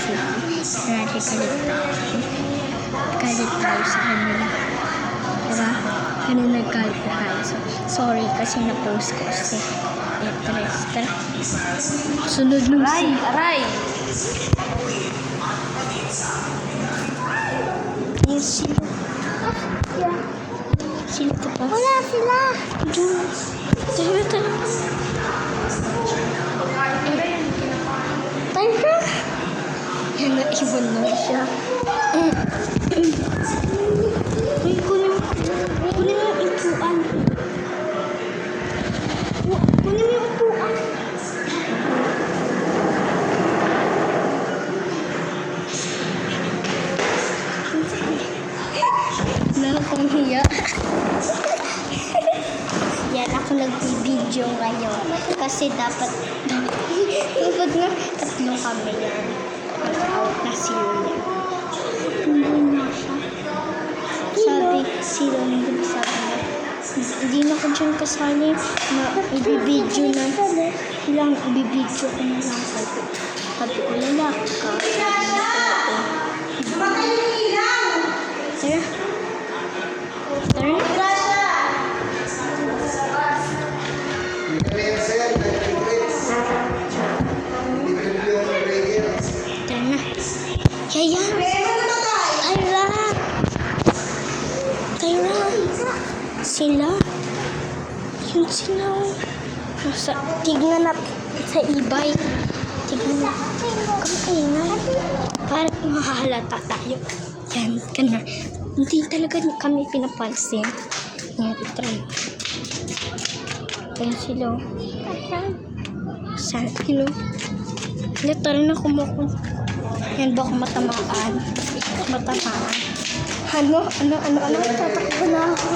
sila. Dahil galit tayo sa kanila. Diba? Ganun naggalit na tayo. So, sorry kasi na-post ko si Tara. Sunod nung Aray! Ayun sila. Sino ka pa? Wala sila! Tara. Tayo! Yan na, ibon na siya. Uy, kunin mo yung upuan. Kunin mo yung upuan. Nakakahiya. Yan, ako nagbibideo ngayon. Kasi dapat na tatlo kami yan. Out na si Lulia. Hindi na siya. Sabi, si Lulia sabi na, hindi na ko dyan kasali na ibibideo na. Ilang ibibideo ko na lang. Sabi ko, lalaki ka. Sabi niya, oo. Tara. Tara na. Yaya. Tara. Sila. Yun sila. Tignan na sa e-bike. Tignan na. Kamukaingan. Parang mahahalata tayo. Yan ka na. Hindi talaga kami pinapansin. Yan, try. Yan sila. Saan sila? Tara na kumakon. Yan baka matamaan. Ano? Tatakbo na ako.